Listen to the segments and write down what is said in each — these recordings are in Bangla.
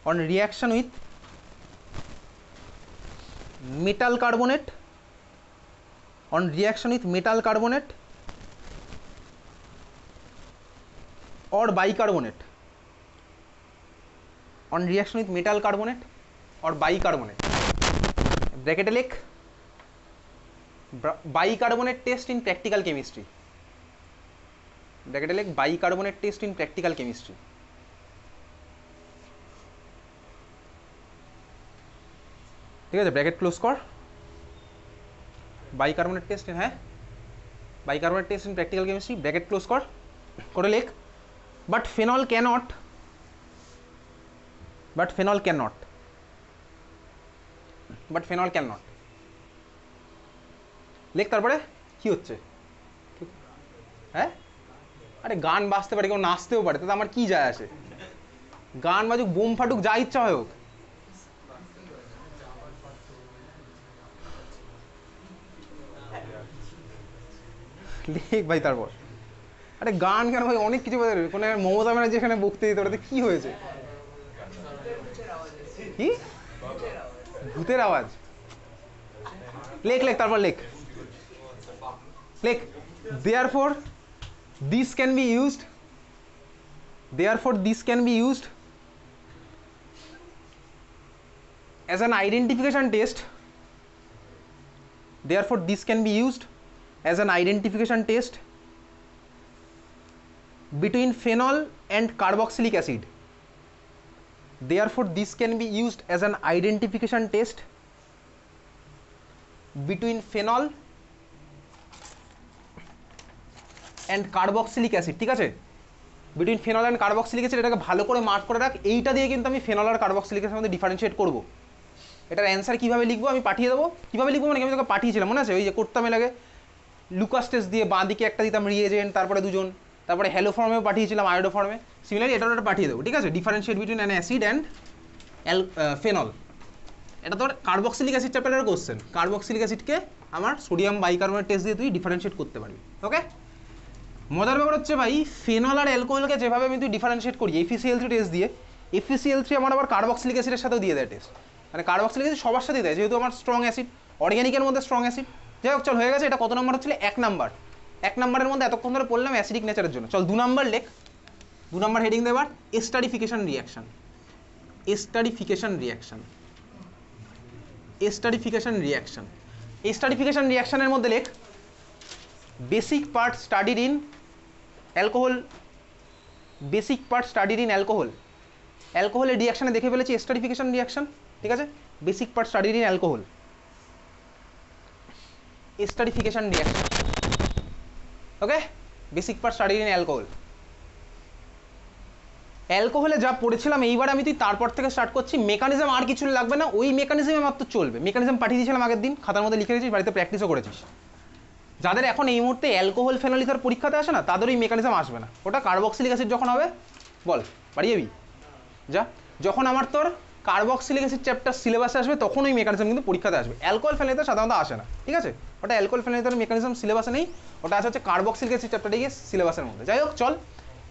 on reaction with metal carbonate, on reaction with metal carbonate or bicarbonate, on reaction with metal carbonate or bicarbonate, bracket e likh bicarbonate test in practical chemistry, bracket e likh bicarbonate test in practical chemistry. ঠিক আছে, ব্র্যাকেট ক্লোজ কর। বাইকার্বনেট টেস্ট, হ্যাঁ bicarbonate test in practical chemistry, bracket close কর, করে লেখ but phenol can't, but phenol can't, but phenol can't লেখ। তারপরে কি হচ্ছে? হ্যাঁ আরে গান বাজতে পারে, কেউ নাচতেও পারে, তাতে আমার কি যায় আসে? গান বাজুক, বোম ফাটুক, যা ইচ্ছা হয় হোক। লেখ ভাই। তারপর আরে গান কেন ভাই, অনেক কিছু কোনো মমতা ব্যানার্জি এখানে বকতে দিতে, ওটাতে কি হয়েছে? কি ভূতের আওয়াজ? লেখ লেখ, তারপর লেখ লেখ therefore this can be used, therefore this can be used as an identification test, therefore this can be used as an identification test between phenol and carboxylic acid, therefore this can be used as an identification test between phenol and carboxylic acid। ঠিক আছে, between phenol and carboxylic acid, এটাকে ভালো করে মার্ক করে রাখ। এইটা দিয়ে কিন্তু আমি ফেনল আর কার্বক্সিলিক অ্যাসিডের মধ্যে ডিফারেন্সিয়েট করব। এটার অ্যান্সার কীভাবে লিখবো আমি পাঠিয়ে দেবো। কীভাবে লিখবো মানে আমি তোকে পাঠিয়েছিলাম, মনে আছে? ওই যে করতাম এর আগে লুকাস টেস্ট দিয়ে, বাঁ দিকে একটা দিতাম রিএজেন্ট, তারপরে দুজন, তারপরে হ্যালো ফর্মেও পাঠিয়েছিলাম, আয়োডো ফর্মে। সিমিলারলি এটাও একটা পাঠিয়ে দেবো। ঠিক আছে, differentiate between an acid and phenol. এটা তোর কার্বক্সিলিক অ্যাসিড চ্যাপ্টারের কোশ্চেন। কার্বক্সিলিক অ্যাসিডকে আমার সোডিয়াম বাইকার্বনেট টেস্ট দিয়ে তুই ডিফারেন্সিয়েট করতে পারবি। ওকে, মজার ব্যাপার হচ্ছে ভাই, ফেনল আর অ্যালকোহলকে যেভাবে আমি তুই ডিফারেন্সিয়েট করি FeCl3 টেস্ট দিয়ে, FeCl3 আমার আবার কার্বক্সিলিক অ্যাসিডের সাথেও দিয়ে দেয় টেস্ট। মানে কার্বক্সিলিক অ্যাসিড সবার সাথেই দেয়, যেহেতু আমার স্ট্রং অ্যাসিড, অর্গ্যানিকের মধ্যে স্ট্রং অ্যাসিড। যাই হোক, চল হয়ে গেছে। এটা কত নম্বর হচ্ছিল? 1 নাম্বার। 1 নাম্বারের মধ্যে এতক্ষণ ধরে পড়লাম অ্যাসিডিক নেচারের জন্য। চল 2 নাম্বার লেখ। 2 নাম্বার হেডিং দেবার esterification reaction, esterification reaction, esterification reaction. Esterification রিয়াকশনের মধ্যে লেখ basic part studied in alcohol, basic part studied in alcohol. অ্যালকোহলের রিয়াকশানে দেখে ফেলেছি এস্টারিফিকেশন রিয়াকশন। ঠিক আছে, basic part studied in alcohol, esterification reaction. Okay, basic part studied in alcohol. অ্যালকোহলে যা পড়েছিলাম এইবার আমি তুই তারপর থেকে স্টার্ট করছি। মেকানিজম আর কিছু লাগবে না, ওই মেকানিজমে মাত্র চলবে। মেকানিজম পাঠিয়ে দিয়েছিলাম আগের দিন, খাতার মধ্যে লিখে রেখেছিস, বাড়িতে প্র্যাকটিসও করেছিস। যাদের এখন এই মুহূর্তে অ্যালকোহল ফেনল ইথার পরীক্ষাতে আসে না, তাদের ওই মেকানিজম আসবে না। ওটা কার্বক্সিলিক অ্যাসিড যখন হবে, বল বাড়ি যাবি যা, যখন আমার তোর কার্বক্সিলিক অ্যাসিড চ্যাপ্টার সিলেবাসে আসবে তখন ওই মেকানিজম কিন্তু পরীক্ষাতে আসবে। অ্যালকোহল ফেনল ইথার সাধারণত আসে না। ঠিক আছে, ওটা অ্যালকোহল ফেনল ইথার মেকানিজম সিলেবাসে নেই, ওটা আছে হচ্ছে কার্বক্সিলিক অ্যাসিড চ্যাপ্টারে গিয়ে সিলেবাসের মধ্যে। যাই হোক, চল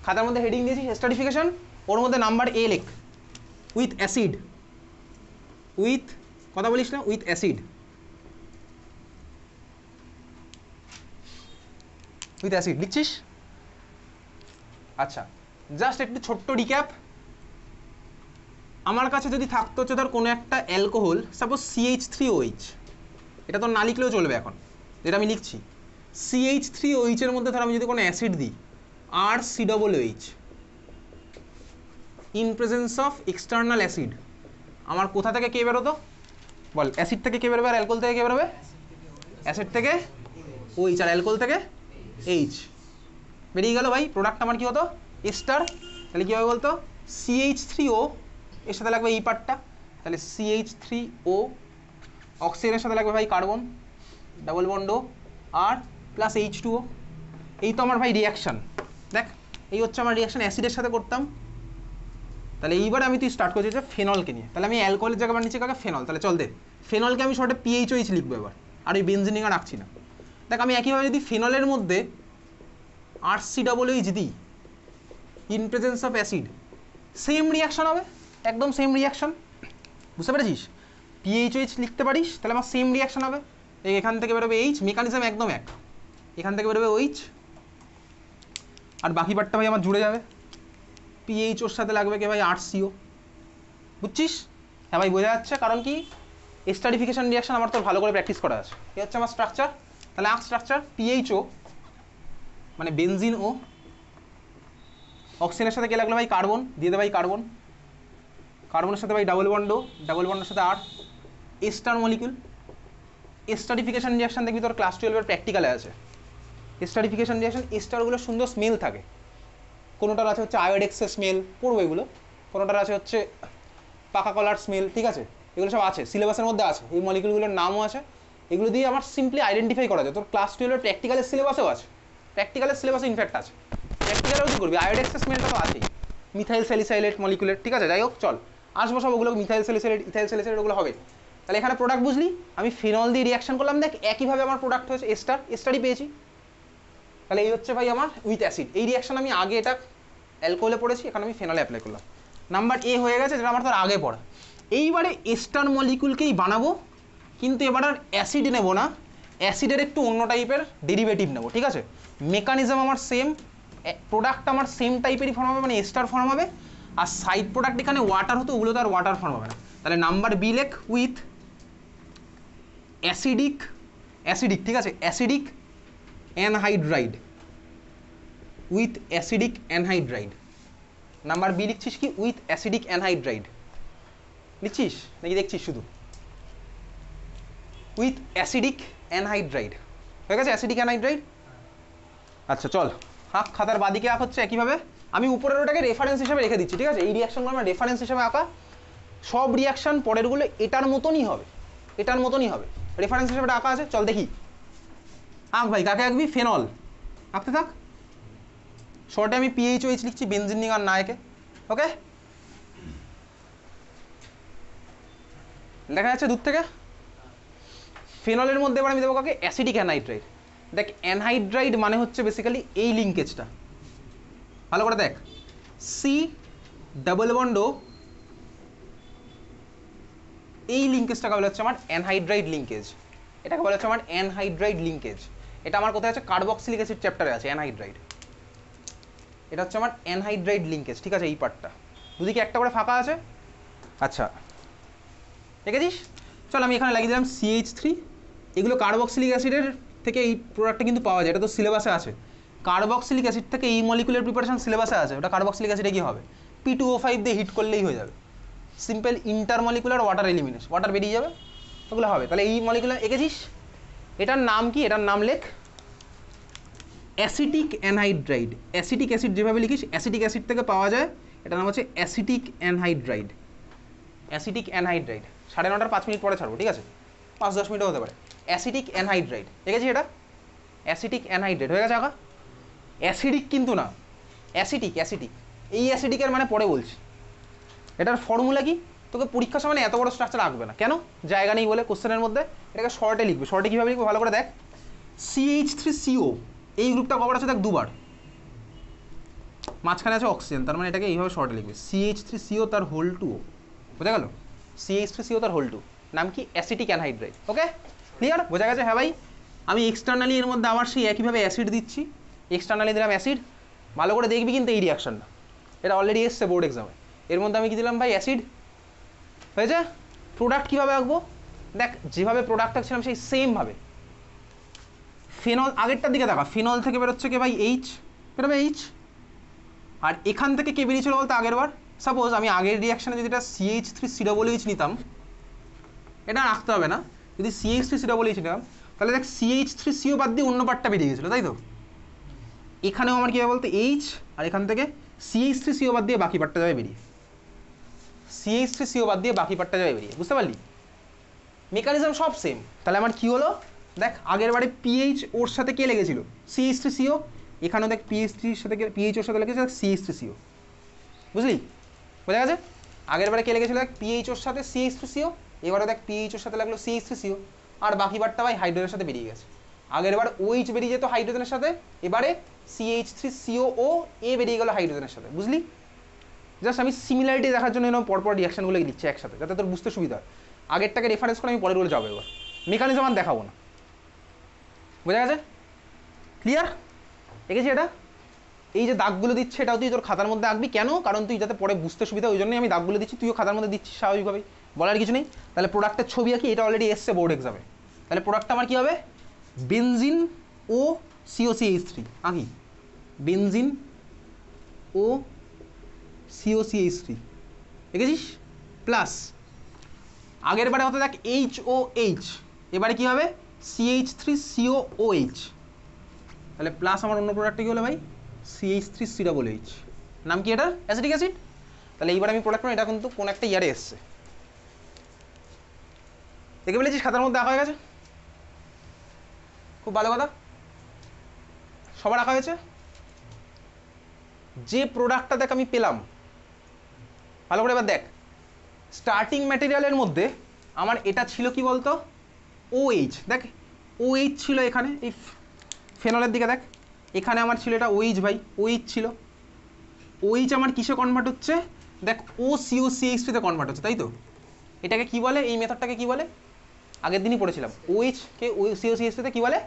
খাতার মধ্যে হেডিং দিয়েছি এস্টারিফিকেশন, ওর মধ্যে নাম্বার এ লেখ, উইথ অ্যাসিড, উইথ, কথা বলিস না, উইথ অ্যাসিড, উইথ অ্যাসিড লিখছিস? আচ্ছা, জাস্ট একটু ছোট্ট রিক্যাপ। আমার কাছে যদি থাকতো হচ্ছে ধর কোনো একটা অ্যালকোহল, সাপোজ CH3OH, এটা তো না লিখলেও চলবে এখন, যেটা আমি লিখছি CH3OH এর মধ্যে ধর আমি যদি কোনো অ্যাসিড দিই RCOOH, in presence of external acid, আমার কোথা থেকে কে বেরোতো বল? অ্যাসিড থেকে কে বেরোবে আর অ্যালকোহল থেকে কে বেরোবে? অ্যাসিড থেকে OH আর অ্যালকোহল থেকে H বেরিয়ে গেল ভাই। প্রোডাক্ট আমার কি হতো? এস্টার। তাহলে কী হবে বলতো? CH3O এর সাথে লাগবে এই পার্টটা, তাহলে CH3O, অক্সিজেনের সাথে লাগবে ভাই কার্বন, ডাবল বন্ড আর প্লাস H2O। এই তো আমার ভাই রিয়াকশান। দেখ, এই হচ্ছে আমার রিয়াকশান, অ্যাসিডের সাথে করতাম। তাহলে এইবার আমি তুই স্টার্ট করছি যে ফেনলকে নিয়ে। তাহলে আমি অ্যালকোহলের জায়গায় আবার নিচে কাকে ফেনল, তাহলে চল দে ফেনলকে আমি শর্টে PHOH লিখবো এবার, আর ওই বেনজিনিং আর রাখছি না। দেখ, আমি একইভাবে যদি ফেনলের মধ্যে RCOOH দিই in presence of acid, same reaction হবে। একদম সেম রিয়াকশন, বুঝতে পেরেছিস? পিএইচওএইচ লিখতে পারিস তাহলে আমার সেম রিয়াকশন হবে। এখান থেকে বেরোবে এইচ, মেকানিজম একদম এক, এখান থেকে বেরোবে ওইচ, আর বাকি পার্টটা ভাই আমার জুড়ে যাবে। পিএইচ ওর সাথে লাগবে কে ভাই, আরসিও, বুঝছিস? হ্যাঁ ভাই বোঝা যাচ্ছে, কারণ কি এস্টারিফিকেশন রিয়াকশন আমার তো ভালো করে প্র্যাকটিস করা আছে। এই হচ্ছে আমার স্ট্রাকচার। তাহলে আঁক স্ট্রাকচার, পিএইচও মানে বেনজিন ও, অক্সিজেনের সাথে কে লাগলো ভাই, কার্বন, দিয়ে দে ভাই কার্বন, কার্বনের সাথে ভাই ডাবল বন্ড, ডাবল বন্ডের সাথে আর এস্টার মলিকুল। এস্টারিফিকেশন রিয়াকশন দেখবি তোর ক্লাস 12-এর প্র্যাকটিক্যালে আছে। এস্টারিফিকেশন রিয়াকশন, এস্টারগুলো সুন্দর স্মেল থাকে, কোনোটার আছে হচ্ছে আয়োডেক্সের স্মেল, পড়বো এগুলো, কোনোটার আছে হচ্ছে পাকা কলার স্মেল, ঠিক আছে? এগুলো সব আছে সিলেবাসের মধ্যে আছে, এই মলিকুলগুলোর নামও আছে, এগুলো দিয়ে আমার সিম্পলি আইডেন্টিফাই করা যায়। তোর ক্লাস 12-এর প্র্যাকটিক্যালের সিলেবাসেও আছে, প্র্যাকটিক্যালের সিলেবাসে ইনফ্যাক্ট আছে। প্র্যাকটিক্যালেও কি করবি, আয়োডেক্সের স্মেলটা তো আছেই, মিথাইল স্যালিসাইলেট মলিকুলের, ঠিক আছে? যাই হোক চল আসবো সব ওগুলো, মিথাইল স্যালিসাইলেট, ইথাইল স্যালিসাইলেট ওগুলো হবে। তাহলে এখানে প্রোডাক্ট বুঝলি, আমি ফিনল দিয়ে রিয়াকশন করলাম, দেখ একইভাবে আমার প্রোডাক্ট হয়েছে এস্টার, এস্টারই পেয়েছি। তাহলে এই হচ্ছে ভাই আমার উইথ অ্যাসিড, এই রিয়াকশন আমি আগে এটা অ্যালকোহলে পড়েছি, এখানে আমি ফেনলে অ্যাপ্লাই করলাম। নাম্বার এ হয়ে গেছে, যেটা আমার তার আগে পড়া। এইবারে এস্টার মলিকুলকেই বানাবো, কিন্তু এবার আর অ্যাসিড নেব না, অ্যাসিডের একটু অন্য টাইপের ডেরিভেটিভ নেব, ঠিক আছে? মেকানিজম আমার সেম, প্রোডাক্ট আমার সেম টাইপেরই ফর্ম হবে, মানে এস্টার ফর্ম হবে, আর সাইড প্রোডাক্ট এখানে ওয়াটার হতো, ওগুলো তো আর ওয়াটার ফর্ম হবে না। তাহলে নাম্বার বি লেখ উইথ অ্যাসিডিক, অ্যাসিডিক, ঠিক আছে? Acidic anhydride, with acidic anhydride. Number B লিখছিস কি, উইথ অ্যাসিডিক অ্যানহাইড্রাইড লিখছিস নাকি দেখছিস শুধু? উইথ অ্যাসিডিক অ্যানহাইড্রাইড হয়ে গেছে, অ্যাসিডিক অ্যানহাইড্রাইড। আচ্ছা চল আঁক, খাতার বাদিকে আঁক হচ্ছে একইভাবে, আমি উপরের ওটাকে রেফারেন্স হিসেবে রেখে দিচ্ছি, ঠিক আছে? এই রিয়াকশনগুলো আমার রেফারেন্স হিসেবে আঁকা, সব রিয়াকশন পরেরগুলো এটার মতনই হবে, এটার মতনই হবে, রেফারেন্স হিসেবে আঁকা আছে। চল দেখি আঁক ভাই, কাকে আঁকবি? ফেনল, আঁকতে থাক। শর্টে আমি পিএইচওএইচ লিখছি, বেনজিন আর না একে, ওকে? দেখা যাচ্ছে দূর থেকে। ফেনলের মধ্যে এবার আমি দেবো কাকে, অ্যাসিডিক অ্যানহাইড্রাইড। দেখ অ্যানহাইড্রাইড মানে হচ্ছে বেসিক্যালি এই লিঙ্কেজটা, ভালো করে দেখ, সি ডাবল বন্ড ও, এই লিঙ্কেজটাকে বলা হচ্ছে আমার অ্যানহাইড্রাইড লিঙ্কেজ, এটাকে বলা হচ্ছে আমার অ্যানহাইড্রাইড লিঙ্কেজ। এটা আমার কোথায় আছে, কার্বক্সিলিক অ্যাসিড চ্যাপ্টারে আছে অ্যানহাইড্রাইড, এটা হচ্ছে আমার অ্যানহাইড্রাইড লিঙ্কেজ, ঠিক আছে? এই পার্টটা দুদিকে একটা করে ফাঁকা আছে। আচ্ছা দেখেছিস? চল আমি এখানে লাগিয়ে দিলাম CH3, এগুলো কার্বক্সিলিক অ্যাসিডের থেকে এই প্রোডাক্টটা কিন্তু পাওয়া যায়, এটা তো সিলেবাসে আছে। কার্বক্সিলিক অ্যাসিড থেকে এই মলিকুলার প্রিপারেশন সিলেবাসে আছে, ওটা কার্বক্সিলিক অ্যাসিডে কি হবে, P2O5 দিয়ে হিট করলেই হয়ে যাবে, simple intermolecular water elimination, water বেরিয়ে যাবে, ওগুলো হবে। তাহলে এই মলিকুলার এঁকেছিস, এটার নাম কি, এটার নাম লেখ অ্যাসিটিক অ্যানহাইড্রাইড। অ্যাসিটিক অ্যাসিড যেভাবে লিখিস, অ্যাসিটিক অ্যাসিড থেকে পাওয়া যায়, এটার নাম হচ্ছে acetic anhydride. Acetic anhydride 9:30 5 minute পরে ছাড়বো, ঠিক আছে? 5-10 মিনিটও হতে পারে। অ্যাসিটিক অ্যানহাইড্রাইড দেখেছি, এটা অ্যাসিটিক অ্যানহাইড্রাইড হয়ে গেছে আঁকা। অ্যাসিডিক কিন্তু না, অ্যাসিটিক, অ্যাসিটিক, এই অ্যাসিডিকের মানে পরে বলছি। এটার ফর্মুলা কি, তোকে পরীক্ষার সময় এত বড় স্ট্রাকচার আঁকবে না, কেন? জায়গা নেই বলে কোশ্চেনের মধ্যে, এটাকে শর্টে লিখবে। শর্টে কীভাবে লিখবে ভালো করে দেখ, CH3CO, এই গ্রুপটা কবার আছে দেখ, দুবার, মাঝখানে আছে অক্সিজেন, তার মানে এটাকে এইভাবে শর্টে লিখবে, CH3CO তার হোল 2, বোঝা গেল? CH3CO তার হোল 2, নাম কি, অ্যাসিটিক অ্যানহাইড্রাইড। ওকে ক্লিয়ার, বোঝা গেছে? হ্যাঁ ভাই, আমি এক্সটার্নালি এর মধ্যে আবার সেই একইভাবে অ্যাসিড দিচ্ছি, এক্সটার্নালি দিলাম অ্যাসিড, ভালো করে দেখবি কিন্তু এই রিয়াকশনটা, এটা অলরেডি এসছে বোর্ড এক্সামে। এর মধ্যে আমি কি দিলাম ভাই, অ্যাসিড, হয়েছে? প্রোডাক্ট কীভাবে আঁকবো, দেখ যেভাবে প্রোডাক্ট আঁকছিলাম সেই সেমভাবে। ফেনল আগেরটার দিকে দেখা, ফেনল থেকে বেরোচ্ছে কে ভাই, এইচ, বেরোবে এইচ, আর এখান থেকে কে বেরিয়েছিল বলতে আগের বার, সাপোজ আমি আগের রিয়াকশানে যদি এটা CH3COOH নিতাম, এটা আঁকতে হবে না, যদি CH3COOH নিতাম তাহলে দেখ CH3CO বাদ দিয়ে অন্য পার্টটা বেরিয়ে গেছিলো, তাই তো? এখানেও আমার কী হবে বলতে, এইচ, আর এখান থেকে CH3CO বাদ দিয়ে বাকি পার্টটা যাবে বেরিয়ে, CH3CO বাদ দিয়ে বাকি পার্টটা যাবে বেরিয়ে, বুঝতে পারলি? মেকানিজম সব সেম। তাহলে আমার কী হলো, দেখ আগের বারে পিএইচ ওর সাথে কে লেগেছিল, CH3CO, এখানেও দেখ PH3 সাথে পিএইচ ওর সাথে লেগেছে CH3CO, বুঝলি? বোঝা গেছে? আগের বারে কে লেগেছিল দেখ, পিএইচ ওর সাথে CH3CO, এবারে দেখ পিএইচ ওর সাথে লাগলো CH3CO, আর বাকি বারটা ভাই হাইড্রোজেনের সাথে বেরিয়ে গেছে। আগের বার OH বেরিয়ে যেত হাইড্রোজেনের সাথে, এবারে CH3COO বেরিয়ে গেল হাইড্রোজেনের সাথে, বুঝলি? জাস্ট আমি সিমিলারিটি দেখার জন্য এরকম পরপর রিয়াকশনগুলো দিচ্ছি একসাথে, যাতে তোর বুঝতে সুবিধা হয়। আগেরটাকে রেফারেন্স করে আমি পরেরগুলো যাবো, এবার মেকানিজম আর দেখাবো না। বোঝা গেছে? ক্লিয়ার? দেখেছি এটা? এই যে দাগগুলো দিচ্ছে এটাও তুই তোর খাতার মধ্যে আঁকবি। কেন? কারণ তুই যাতে পরে বুঝতে সুবিধা, ওই জন্যই আমি দাগগুলো দিচ্ছি, তুইও খাতার মধ্যে দিচ্ছিস স্বাভাবিকভাবেই, বলার কিছু নেই। তাহলে প্রোডাক্টের ছবি আঁকি, এটা অলরেডি এসছে বোর্ড এক্সামে। তাহলে প্রোডাক্টটা আমার কী হবে? বেনজিন ও COCH3 আঁকি, বেনজিন ও COCH3 দেখেছিস? প্লাস আগের বারে হতে দেখ HOH, এবারে কি হবে? CH3COOH। তাহলে প্লাস আমার অন্য প্রোডাক্টটা কি হলো ভাই? CH3COOH। নাম কি এটা? Acetic acid. তাহলে এইবার আমি প্রোডাক্ট, এটা কিন্তু কোন একটা ইয়ারে এসছে, দেখে বলেছিস খাতার মধ্যে আঁকা হয়ে গেছে, খুব ভালো কথা। সবার আঁকা হয়েছে। যে প্রোডাক্টটা দেখ আমি পেলাম, ভালো করে এবার দেখ, স্টার্টিং ম্যাটেরিয়ালের মধ্যে আমার এটা ছিল কি বলতো? OH। দেখ OH ছিল এখানে, এই ফেনলের দিকে দেখ, এখানে আমার ছিল এটা OH ভাই, OH ছিল। OH আমার কিসে কনভার্ট হচ্ছে? দেখ OCOCH3 তে কনভার্ট হচ্ছে, তাই তো? এটাকে কি বলে? এই মেথডটাকে কি বলে? আগের দিনই পড়েছিলাম। OH কে COCH3 তে কি বলে?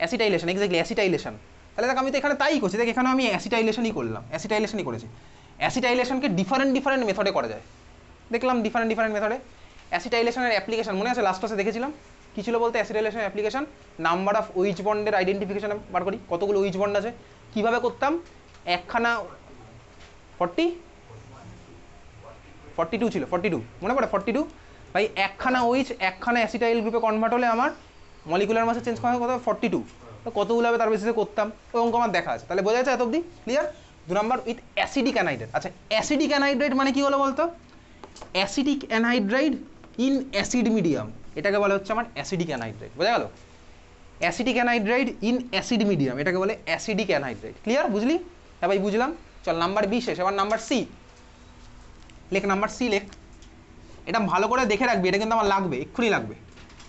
অ্যাসিটাইলেশন। Exactly, acetylation. তাহলে দেখ আমি তো এখানে তাই করছি, দেখ এখানে আমি অ্যাসিটাইলেশনই করলাম, অ্যাসিটাইলেশনই করেছি। অ্যাসিটাইলেশনকে ডিফারেন্ট মেথডে করা যায়, দেখলাম ডিফারেন্ট মেথডে। অ্যাসিটাইলেশনের অ্যাপ্লিকেশন মনে আছে? লাস্ট ক্লাসে দেখেছিলাম কী ছিল বলতে? অ্যাসিটাইলেশনের অ্যাপ্লিকেশন নাম্বার অফ OH বন্ডের আইডেন্টিফিকেশন বার করি, কতগুলো OH বন্ড আছে, কীভাবে করতাম? একখানা 42 ছিল, 42 মনে পড়ে? 42 ভাই, একখানা OH একখানা অ্যাসিটাইল গ্রুপে কনভার্ট হলে আমার মলিকুলার মাসে চেঞ্জ করা হয় কত? 42। তো কতগুলো হবে তার বেসিসে করতাম, ওই অঙ্ক আমার দেখা আছে। তাহলে বোঝা যাচ্ছে এত অবধি? Clear? 2 number with acidic anhydride. আচ্ছা, অ্যাসিডিক অ্যানহাইড্রাইড মানে কি হলো বলতো? Acidic anhydride in acid medium, এটাকে বলা হচ্ছে আমার অ্যাসিডিক অ্যানহাইড্রাইড। বোঝা গেল? Acidic anhydride in acid medium, এটাকে বলে অ্যাসিডিক অ্যানহাইড্রাইড। ক্লিয়ার? বুঝলি? হ্যাঁ ভাই বুঝলাম। চল নাম্বার বি শেষ, এবার নাম্বার সি লেখ, নাম্বার সি লেখ। এটা ভালো করে দেখে রাখবি, এটা কিন্তু আমার লাগবে, এক্ষুনি লাগবে,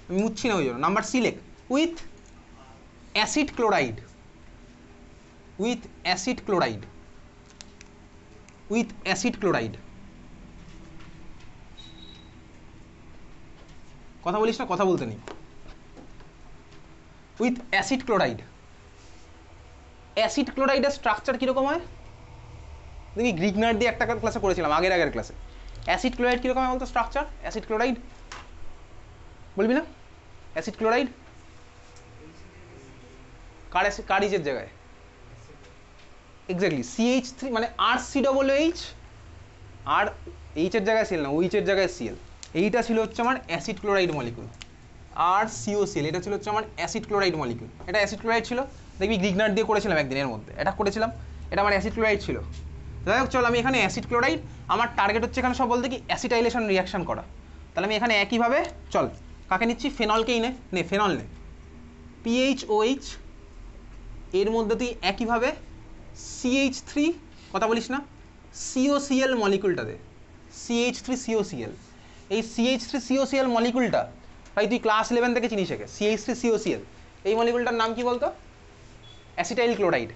আমি মুচ্ছি না ওই জন্য। নাম্বার সি লেখ, with acid chloride, with acid chloride, with acid chloride. কথা বলিস না, কথা বলতে নেই। With acid chloride. অ্যাসিড ক্লোরাইডের স্ট্রাকচার কীরকম হয় দেখি, গ্রিগনার দিয়ে একটা ক্লাসে করেছিলাম, আগের ক্লাসে। অ্যাসিড ক্লোরাইড কীরকম হয় বলতো স্ট্রাকচার? অ্যাসিড ক্লোরাইড বলবি না? অ্যাসিড ক্লোরাইড কার ইচের জায়গায়? এক্স্যাক্টলি CH3 মানে RCOOH, আর এইচের জায়গায় সিএল না, ওইচের জায়গায় সিএল। এইটা ছিল হচ্ছে আমার অ্যাসিড ক্লোরাইড মলিকুল, RCOCl, এটা ছিল হচ্ছে আমার অ্যাসিড ক্লোরাইড মলিকুল। এটা অ্যাসিড ক্লোরাইড ছিল, দেখবি গ্রিগনার দিয়ে করেছিলাম একদিনের মধ্যে, এটা করেছিলাম, এটা আমার অ্যাসিড ক্লোরাইড ছিল। যাই হোক চল, আমি এখানে অ্যাসিড ক্লোরাইড, আমার টার্গেট হচ্ছে এখানে সব বলতে কি অ্যাসিটাইলেশন রিয়াকশন করা। তাহলে আমি এখানে একইভাবে, চল কাকে নিচ্ছি? ফেনলকেই নে, ফেনল নে, PHOH, এর মধ্যে তুই একইভাবে CH3, কথা বলিস না, COCl মলিকুলটা দে, CH3COCl। এই CH3COCl মলিকুলটা ভাই তুই ক্লাস 11 থেকে চিনিস একে, CH3COCl। এই মলিকুলটার নাম কি বলতো? Acetyl chloride,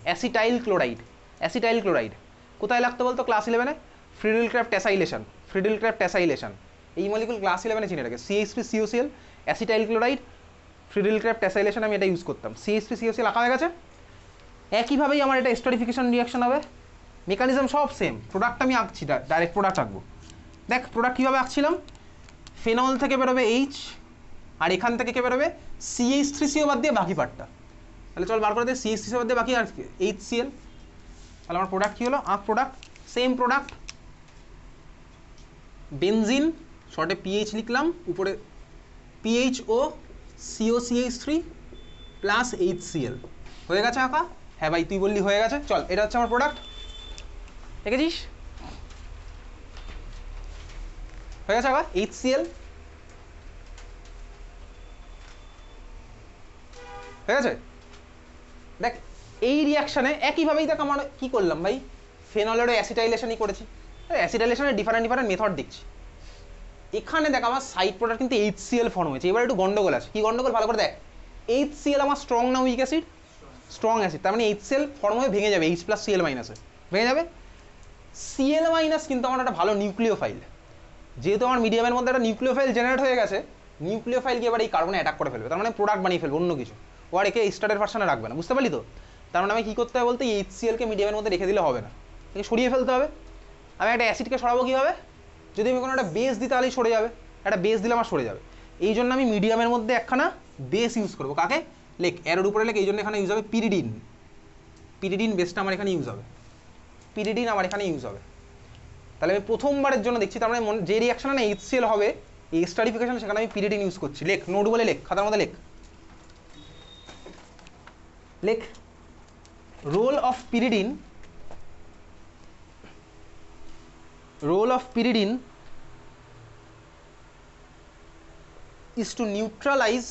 acetyl chloride, acetyl chloride. কোথায় লাগতো বলতো ক্লাস 11-এ? Friedel Crafts acylation, Friedel Crafts acylation. এই মলিকুল ক্লাস 11-এ চিনি এটাকে, CH3COCl, অ্যাসিটাইল ক্লোরাইড, ফ্রিডেলক্রাফট অ্যাসাইলেশন, আমি এটা ইউজ করতাম। CH3COCl আঁকা হয়ে গেছে। একইভাবেই আমার এটা এস্টারিফিকেশন রিয়াকশন হবে, মেকানিজম সব সেম। প্রোডাক্ট আমি আঁকছি, ডাইরেক্ট প্রোডাক্ট আঁকবো। দেখ প্রোডাক্ট কীভাবে আঁকছিলাম? ফেনল থেকে বেরোবে H, আর এখান থেকে কে বেরোবে? CH3CO বাদ দিয়ে বাকি পার্টটা। তাহলে চল বার করে দে, CH3CO বাদ দিয়ে বাকি আর HCl। তাহলে আমার প্রোডাক্ট কী হলো? আঁক প্রোডাক্ট, সেম প্রোডাক্ট, বেনজিন, শর্টে PH লিখলাম, উপরে PHO COCH3 প্লাস HCl। হয়ে গেছে আঁকা? হ্যাঁ ভাই তুই বললি হয়ে গেছে। চল, এটা হচ্ছে আমার প্রোডাক্ট, দেখেছিস? হয়ে গেছে আঁকা, HCl হয়ে গেছে। দেখ এই রিয়াকশানে একইভাবেই দেখ আমার কী করলাম ভাই, ফেনলেরও অ্যাসিটাইলেশনই করেছি। অ্যাসিটাইলেশনের ডিফারেন্ট মেথড দেখছি। এখানে দেখ আমার সাইড প্রোডাক্ট কিন্তু HCl ফর্ম হয়েছে। এবার একটু গন্ডগোল আছে, কি গন্ডগোল ভালো করে দেখ। HCl আমার স্ট্রং না উইক অ্যাসিড? স্ট্রং অ্যাসিড, তার মানে HCl ফর্ম হয়ে ভেঙে যাবে H+Cl-। ভেঙে যাবে। Cl মাইনাস কিন্তু আমার একটা ভালো নিউক্লিওফাইল, যেহেতু আমার মিডিয়ামের মধ্যে একটা নিউক্লিওফাইল জেনারেট হয়ে গেছে, নিউক্লিওফাইল গিয়ে এবার এই কার্বনে অ্যাটাক করে ফেলবে, তার মানে প্রোডাক্ট বানিয়ে ফেলবে অন্য কিছু, ও আর একে স্টার্টের ভার্সনে রাখবে না, বুঝতে পারলি তো? তার মানে আমি কী করতে হবে বলতে, এই HCl কে মিডিয়ামের মধ্যে রেখে দিলে হবে না, একে সরিয়ে ফেলতে হবে। আমি একটা অ্যাসিডকে সরাবো কীভাবে? যদি আমি কোনো একটা বেস দিই তাহলেই সরে যাবে, একটা বেস দিলে আমার সরে যাবে। এই জন্য আমি মিডিয়ামের মধ্যে একখানা বেস ইউজ করবো। কাকে? লেখ, এর উপরে লেখ, এই জন্য এখানে ইউজ হবে পিরিডিন। পিরিডিন বেসটা আমার এখানে ইউজ হবে, পিরিডিন আমার এখানে ইউজ হবে। তাহলে আমি প্রথমবারের জন্য দেখছি, তার মানে যে রিয়াকশনে না HCl হবে, এই স্টারিফিকেশন, সেখানে আমি পিরিডিন ইউজ করছি। লেখ, নোট বলে লেখ, খাতার মধ্যে লেখ। লেখ, role of pyridine, role of pyridine is to neutralize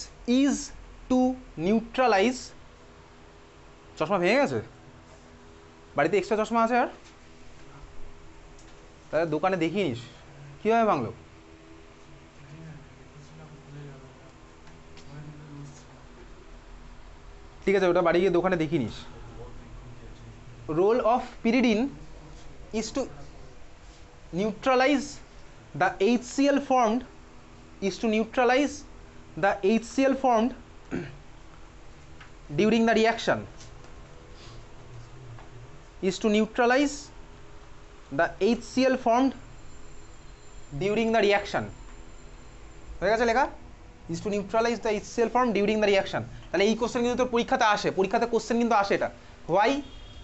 চশমা ভেঙে গেছে? বাড়িতে এক্সট্রা চশমা আছে আর? তাহলে দোকানে দেখিয়ে নিস কীভাবে ভাঙলো। ঠিক আছে, ওটা বাড়ি গিয়ে দোকানে দেখিয়ে নিস। Role of pyridine is to neutralize the HCl formed during the reaction, হয়ে গেছে লেখা? is to neutralize the HCl formed during the reaction। তাহলে এই কোশ্চেন কিন্তু তোর পরীক্ষাতে আসে, পরীক্ষাতে কোশ্চেন কিন্তু আসে এটা। why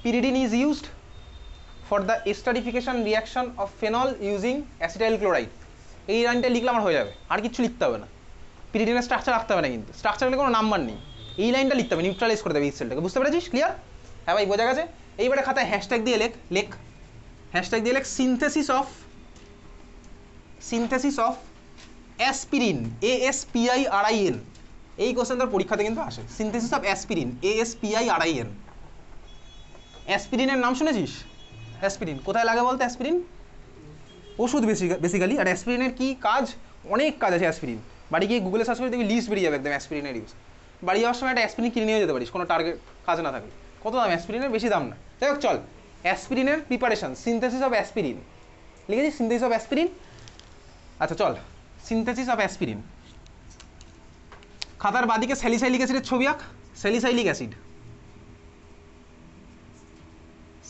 pyridine is used for the esterification reaction of phenol using acetyl chloride। এই লাইনটা লিখলে আমার হয়ে যাবে, আর কিছু লিখতে হবে না। পিরিডিনের স্ট্রাকচার রাখতে হবে না, কিন্তু স্ট্রাকচারে কোনো নাম্বার নেই, এই লাইনটা লিখতে হবে, নিউট্রালাইজ করে দেবে HClটাকে। বুঝতে পেরেছিস? ক্লিয়ার? হ্যাঁ ভাই, বোঝা গেছে। এইবারে খাতায় হ্যাশট্যাগ দিয়ে লেখ হ্যাশট্যাগ দিয়ে লেখ সিনথেসিস অফ অ্যাসপিরিন, ASPIRIN। এই কোশ্চেন তোর পরীক্ষাতে কিন্তু আসে, সিনথেসিস অফ অ্যাসপিরিন, ASPIRIN। অ্যাসপিরিনের নাম শুনেছিস? অ্যাসপিরিন কোথায় লাগে বলতে? অ্যাসপিরিন ওষুধ বেসিক্যালি। আর অ্যাসপিরিনের কি কাজ? অনেক কাজ আছে অ্যাসপিরিন। বাড়ি গিয়ে গুগলে সার্চ করে দেখবি লিস্ট বেরিয়ে যাবে একদম অ্যাসপিরিনের ইউজ। বাড়ি যাওয়ার সময় একটা অ্যাসপিরিন কিনে নিয়ে যেতে পারিস, কোনো টার্গেট কাজ না থাকলে। কত দাম অ্যাসপিরিনের? বেশি দাম না। যাই হোক, চল, অ্যাসপিরিনের প্রিপারেশন, সিনথেসিস অফ অ্যাসপিরিন লিখেছি, সিনথেসিস অফ অ্যাসপিরিন। আচ্ছা চল, সিনথেসিস অফ অ্যাসপিরিন। খাতার বাদিকে স্যালিসাইলিক অ্যাসিডের ছবি আঁক। স্যালিসাইলিক অ্যাসিড,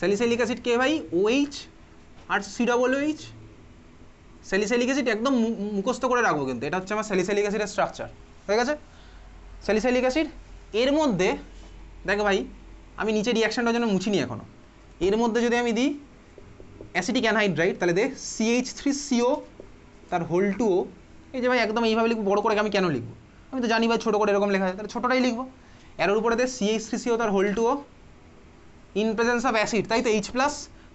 স্যালিসাইলিক অ্যাসিড কে ভাই? OH আর COOH। স্যালিসাইলিক অ্যাসিড একদম মুখস্থ করে রাখবো, কিন্তু এটা হচ্ছে আমার স্যালিসাইলিক অ্যাসিডের স্ট্রাকচার। হয়ে গেছে? স্যালিসাইলিক অ্যাসিড এর মধ্যে দেখ ভাই, আমি নিচে রিয়াকশনটার জন্য মুছিনি এখনো। এর মধ্যে যদি আমি দিই অ্যাসিটিক অ্যানহাইড্রাইড, তাহলে দে CH3CO তার হোল 2O। এই যে ভাই একদম এইভাবে লিখবো, বড় করে আমি কেন লিখবো? আমি তো জানি ভাই ছোটো করে এরকম লেখা যায়, তাহলে ছোটোটাই লিখবো। এর উপরে দে CH3CO তার whole 2O in presence of acid, তাই তো H+,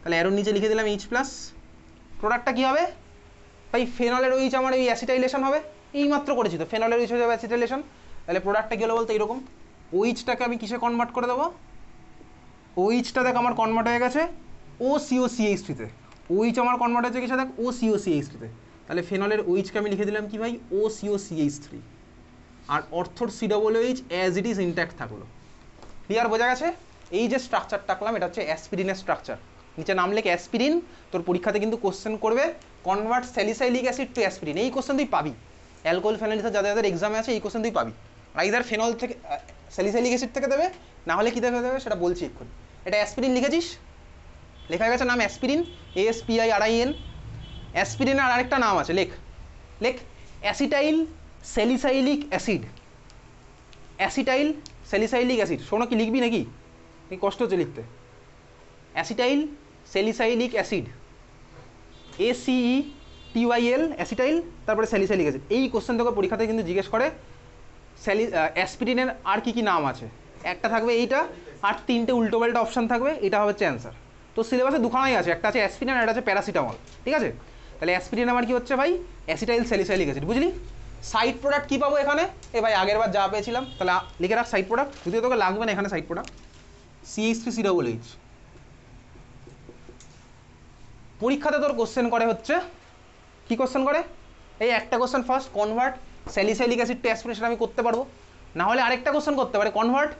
তাহলে এর নিচে লিখে দিলাম H+। প্রোডাক্টটা কী হবে ভাই? ফেনলের OH আমার এই অ্যাসিটাইলেশন হবে, এই মাত্র করেছি তো, ফেনলের OH হয়ে যাবে অ্যাসিটাইলেশন। তাহলে প্রোডাক্টটা কী হলো বলতে এরকম, OH-টাকে আমি কিসে কনভার্ট করে দেবো? OH-টা দেখ আমার কনভার্ট হয়ে গেছে OCOCH3-তে। OH আমার কনভার্ট হয়েছে কিসে দেখ? OCOCH3-তে। তাহলে ফেনলের OH-কে আমি লিখে দিলাম কি ভাই? OCOCH3। আর ortho COOH as it is intact থাকলো। ক্লিয়ার? বোঝা গেছে? এই যে স্ট্রাকচারটা আঁকলাম, এটা হচ্ছে অ্যাসপিরিনের স্ট্রাকচার। নিচে নাম লেখে অ্যাসপিরিন, তোর পরীক্ষাতে কিন্তু কোশ্চেন করবে convert salicylic acid to aspirin. এই কোশ্চেন তুই পাবি, অ্যালকোহল ফেনলিসের যাদের যাদের এক্সামে আছে এই কোশ্চেন তুই পাবি। আইদার ফেনল থেকে স্যালিসাইলিক অ্যাসিড থেকে দেবে, না হলে কী থেকে দেবে সেটা বলছি এক্ষুনি। এটা অ্যাসপিরিন লিখেছিস, লেখা গেছে নাম অ্যাসপিরিন, ASPIRIN। অ্যাসপিরিনের আর আরেকটা নাম আছে, লেখ acetyl salicylic acid. Acetyl salicylic acid. শোনো, কি লিখবি নাকি? এই কষ্ট হচ্ছে লিখতে। Acetyl salicylic acid, ACETYL, acetyl, তারপরে স্যালিসাইলিক অ্যাসিড। এই কোশ্চেন তোকে পরীক্ষাতে কিন্তু জিজ্ঞেস করে অ্যাসপিরিনের আর কি কি নাম আছে। একটা থাকবে এইটা, আর তিনটে উল্টোপাল্টা অপশান থাকবে, এটা হচ্ছে অ্যান্সার। তো সিলেবাসে দুখানাই আছে, একটা আছে অ্যাসপিরিন আর একটা আছে প্যারাসিটামল। ঠিক আছে? তাহলে অ্যাসপিরিন আমার কি হচ্ছে ভাই? Acetyl salicylic acid. বুঝলি? সাইড প্রোডাক্ট কী পাবো এখানে? এ ভাই আগের বার যা পেয়েছিলাম, তাহলে লিখে রাখ সাইড প্রোডাক্ট, যদিও তোকে লাগবে না এখানে সাইড প্রোডাক্ট। CH3COOH। পরীক্ষাতে তোর কোশ্চেন করে হচ্ছে, কি কোশ্চেন করে? এই একটা question first, convert salicylic acid to aspirin, সেটা আমি করতে পারবো। না হলে আরেকটা কোশ্চেন করতে পারে, convert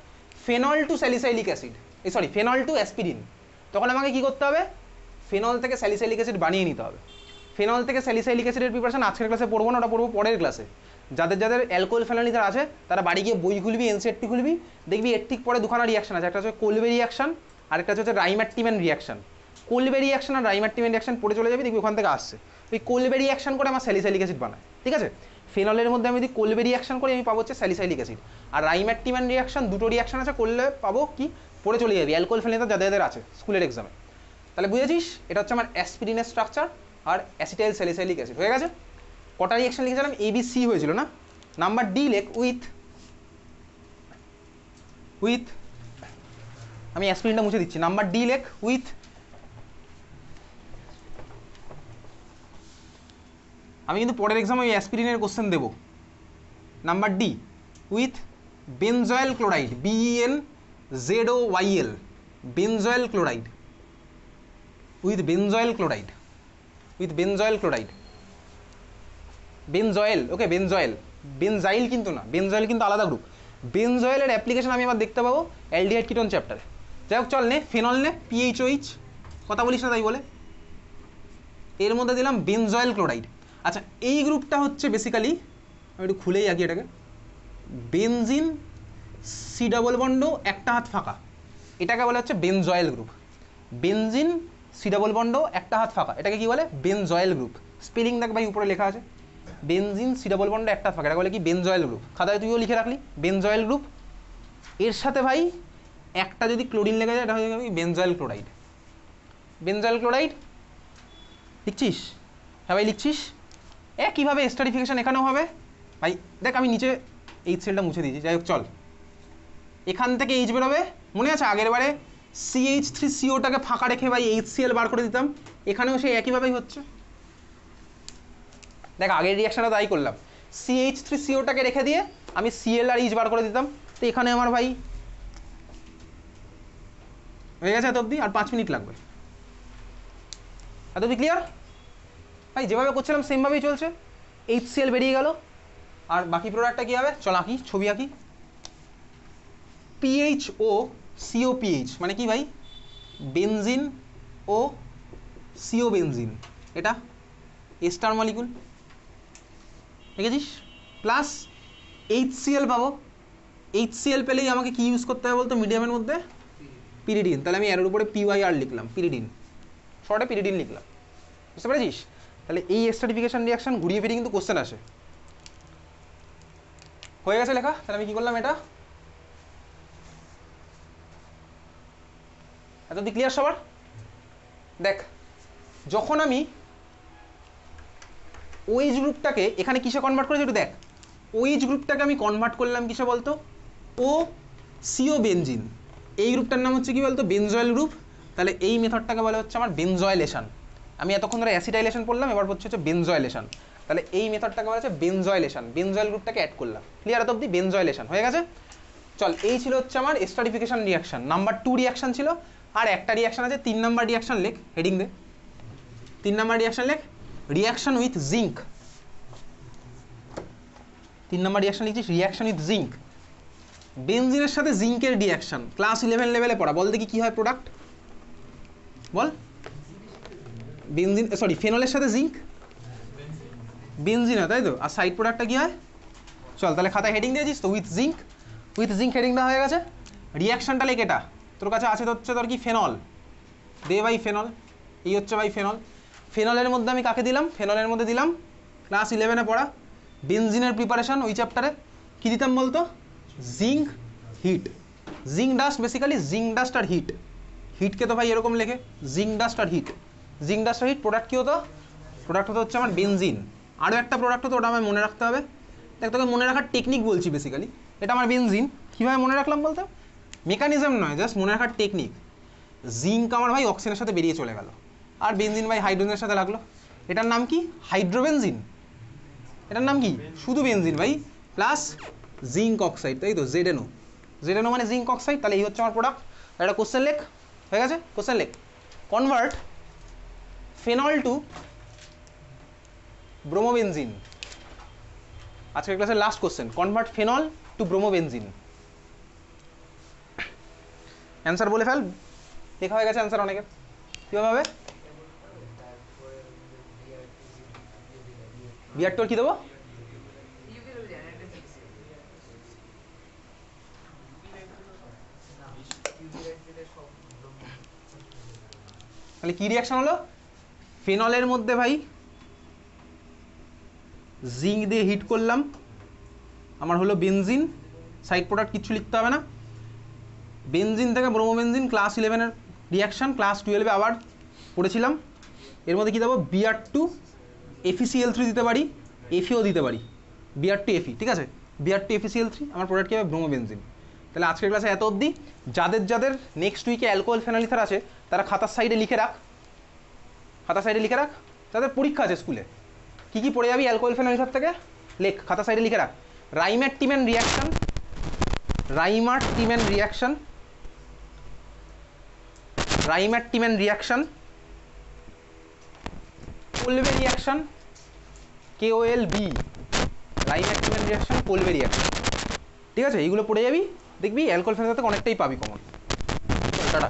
phenol to salicylic acid, phenol to aspirin. তখন আমাকে কি করতে হবে, ফেনল থেকে স্যালিসাইলিক অ্যাসিড বানিয়ে নিতে হবে। ফেনল থেকে স্যালিসাইলিক অ্যাসিডের প্রিপারেশন আজকের ক্লাসে পড়বো না, ওটা পড়বো পরের ক্লাসে। যাদের যাদের অ্যালকোহল ফেনলিথার আছে তারা বাড়ি গিয়ে বই খুলবি, এনসিইআরটি খুলবি, দেখবি এর ঠিক পরে দুখানা রিয়াকশন আছে, একটা হচ্ছে কোলবে রিয়াকশন আর একটা হচ্ছে রাইমার্টিম্যান রিয়াকশন। কোলবে রিয়াকশন আর রাইমার্টিম্যান রিয়াকশন পড়ে চলে যাবি, দেখবি ওখান থেকে আসছে। ওই কোলবে রিয়াকশন করে আমার স্যালিসাইলিক অ্যাসিড বানায়, ঠিক আছে। ফেনলের মধ্যে আমি যদি কোলবে রিয়াকশন করি আমি পাবো হচ্ছে স্যালিসাইলিক অ্যাসিড, আর রাইমার্টিম্যান রিয়াকশন দুটো রিয়াকশন আছে, করলে পাবো কি, পড়ে চলে যাবি অ্যালকোহল ফেনলিথার যাদের যাদের আছে স্কুলের এক্সামে। তাহলে বুঝেছিস, এটা হচ্ছে আমার অ্যাসপিরিনের স্ট্রাকচার আর অ্যাসিটাইল স্যালিসাইলিক অ্যাসিড হয়ে গেছে। কটা রিয়াকশন লিখেছিলাম, ABC হয়েছিল না। নাম্বার ডি লেখ উইথ আমি অ্যাসপিরিনটা মুছে দিচ্ছি, নাম্বার ডি লেখ উইথ আমি কিন্তু পরের এক্সামে ওই অ্যাসপিরিনের কোশ্চেন দেবো। Number D with benzoyl chloride, BENZOYL, benzoyl chloride, with benzoyl chloride, with benzoyl chloride, benzoyl, okay benzoyl, benzyl কিন্তু না, বেনজয়েল কিন্তু আলাদা গ্রুপ। বেনজয়েলের অ্যাপ্লিকেশন আমি আবার দেখতে পাবো অ্যালডিহাইড কিটোন চ্যাপ্টারে। যাই হোক চল নে, ফেনল নে, PHOH, কথা বলিস না তাই বলে। এর মধ্যে দিলাম বেনজয়েল ক্লোরাইড। আচ্ছা এই গ্রুপটা হচ্ছে বেসিক্যালি, আমি একটু খুলেই আঁকি এটাকে, বেনজিন C ডবল বন্ড একটা হাত ফাঁকা, এটাকে বলে হচ্ছে benzoyl group. Benzene C double bond একটা হাত ফাঁকা, এটাকে কি বলে, বেনজয়েল গ্রুপ। স্পেলিং দেখ ভাই উপরে লেখা আছে, বেনজিন C ডবল বন্ড একটা হাত ফাঁকা, এটা বলে কি, বেনজয়েল গ্রুপ। খাতায় তুইও লিখে রাখলি বেনজয়েল গ্রুপ। এর সাথে ভাই একটা যদি ক্লোরিন লেগে যায়, এটা হয়ে যাবে বেনজয়েল ক্লোরাইড। বেনজয়েল ক্লোরাইড লিখছিস? হ্যাঁ ভাই লিখছিস। একইভাবে স্টারিফিকেশন এখানেও হবে ভাই। দেখ আমি নিচে HCl মুছে দিয়েছি, যাই হোক চল, এখান থেকে H বেরোবে। মনে আছে আগের বারে CH3COটাকে ফাঁকা রেখে ভাই HCl বার করে দিতাম, এখানেও সেই একইভাবেই হচ্ছে। দেখ আগের রিয়াকশনটা তাই করলাম, CH3COটাকে রেখে দিয়ে আমি Cl আর H বার করে দিতাম। তো এখানে আমার ভাই হয়ে গেছে এত অবধি, আর 5 মিনিট লাগবে। এত অবধি ক্লিয়ার ভাই? যেভাবে করছিলাম সেমভাবেই চলছে। HCl বেরিয়ে গেল, আর বাকি প্রোডাক্টটা কী হবে, চল আঁকি, ছবি আঁকি। PHO COPH মানে কি ভাই, বেনজিন ও CO বেনজিন, এটা এস্টার মলিকুল, দেখেছিস। প্লাস HCl পাবো, HCl পেলেই আমাকে কি ইউজ করতে হবে বলতো মিডিয়ামের মধ্যে, পিরিডিন। তাহলে আমি এর উপরে PYR লিখলাম, পিরিডিন, শর্টে পিরিডিন লিখলাম, বুঝতে পেরেছিস। তাহলে এই এস্টারিফিকেশন রিয়াকশন ঘুরিয়ে ফিরিয়ে কিন্তু কোশ্চেন আসে। হয়ে গেছে লেখা, তাহলে আমি কি করলাম, এটা এত দি ক্লিয়ার সবার? দেখ যখন আমি OH গ্রুপটাকে এখানে কিসে কনভার্ট করেছি একটু দেখ। OH গ্রুপটাকে আমি কনভার্ট করলাম কিসে বলতো, ও CO বেনজিন। এই গ্রুপটার নাম হচ্ছে কি বলতো, বেনজয়েল গ্রুপ। তাহলে এই মেথডটাকে বলা হচ্ছে আমার বেনজয়েলেশন। আমি এতক্ষণ ধরে অ্যাসিটাইলেশন পড়লাম, এবার হচ্ছে বেনজয়েলেশন। তাহলে এই মেথডটাকে বলা হচ্ছে বেনজয়েলেশন, বেনজয়েল গ্রুপটাকে অ্যাড করলাম। ক্লিয়ার এত অবধি? বেনজয়েলেশন হয়ে গেছে। চল এই ছিল হচ্ছে আমার এস্টারিফিকেশন রিয়াকশন, নাম্বার 2 রিয়াকশন ছিল। আর একটা রিয়াকশন আছে, 3 নাম্বার রিয়াকশন লেখ, হেডিং দে 3 নাম্বার রিয়াকশন লেখ, reaction with zinc. 3 number reaction লিখছিস, রিয়াকশন উইথ জিঙ্ক। বেনজিনের সাথে জিঙ্কের রিয়াকশন ক্লাস 11 লেভেলে পড়া। বল দেখি কি হয় প্রোডাক্ট, বল। বেনজিন সরি ফেনলের সাথে জিঙ্ক, বেনজিন হয় তাই তো, আর সাইড প্রোডাক্টটা কি হয়, চল তাহলে খাতায় হেডিং দিয়েছিস তো, উইথ জিঙ্ক। উইথ জিঙ্ক হেডিংটা হয়ে গেছে। রিয়াকশনটা লেখ, এটা তোর কাছে আছে তো হচ্ছে তোর কি, ফেনল দে ভাই, ফেনল। এই হচ্ছে ভাই ফেনল। ফেনলের মধ্যে আমি কাকে দিলাম, ফেনলের মধ্যে দিলাম ক্লাস 11-এ পড়া বেনজিনের প্রিপারেশন। ওই চ্যাপ্টারে কী দিতাম বলতো, zinc heat, zinc dust, basically zinc dust আর হিট। হিটকে তো ভাই এরকম লেখে, জিঙ্ক ডাস্ট আর হিট, জিঙ্ক ডাস্ট আর হিট। প্রোডাক্ট কী হতো, প্রোডাক্ট হতো হচ্ছে আমার বেনজিন। আরও একটা প্রোডাক্ট হতো, ওটা আমার মনে রাখতে হবে। দেখ তোকে মনে রাখার টেকনিক বলছি, বেসিক্যালি এটা আমার বেনজিন। কীভাবে মনে রাখলাম বলতে, মেকানিজম নয়, জাস্ট মনে রাখার টেকনিক। জিঙ্ক আমার ভাই অক্সিজেনের সাথে বেরিয়ে চলে গেল, আর বেনজিন ভাই হাইড্রোজেনের সাথে লাগলো। এটার নাম কি, হাইড্রোবেনজিন। এটার নাম কি, শুধু বেনজিন ভাই, প্লাস জিঙ্ক অক্সাইড, তাই তো, ZNO। ZNO মানে জিঙ্ক অক্সাইড। তাহলে এই হচ্ছে আমার প্রোডাক্ট। একটা কোশ্চেন লেখ, হয়ে গেছে। কোশ্চেন লেখ, কনভার্ট ফেনল টু ব্রোমোবেনজিন। আজকের ক্লাসের last question, convert phenol to bromobenzene. Answer বলে ফেল, লেখা হয়ে গেছে অ্যান্সার অনেকের। কীভাবে হবে? বিআর2 কি দেবো? তাহলে কি রিয়াকশন হলো? ফেনলের মধ্যে ভাই জিঙ্ক দিয়ে হিট করলাম, আমার হলো বেনজিন, সাইড প্রোডাক্ট কিচ্ছু লিখতে হবে না। বেনজিন থেকে ব্রোমোবেনজিন ক্লাস 11-এর রিয়াকশান, ক্লাস 12-এ আবার পড়েছিলাম। এর মধ্যে কী দেবো? বিআর2 FeCl3 দিতে পারি, এফিও দিতে পারি, বিআর2 এফি, ঠিক আছে? বিআর2 FeCl3 আমার প্রোডাক্ট কী হবে? ব্রোমোবেনজিন। তাহলে আজকের ক্লাসে এত অবধি। যাদের যাদের নেক্সট উইকে অ্যালকোহল ফেনল আছে তারা খাতার সাইডে লিখে রাখ, খাতার সাইডে লিখে রাখ। যাদের পরীক্ষা আছে স্কুলে কী কী পড়ে যাবি অ্যালকোহল ফেনল থেকে লেখ, খাতার সাইডে লিখে রাখ। Reimer Tiemann reaction, Reimer Tiemann reaction, Reimer Tiemann reaction, Kolbe reaction, KOLB, Reimer Tiemann reaction, Kolbe reaction, ঠিক আছে? এইগুলো পড়ে যাবি, দেখবি অ্যালকোহল ফেনল থেকে অনেকটাই পাবি কমন। টাটা।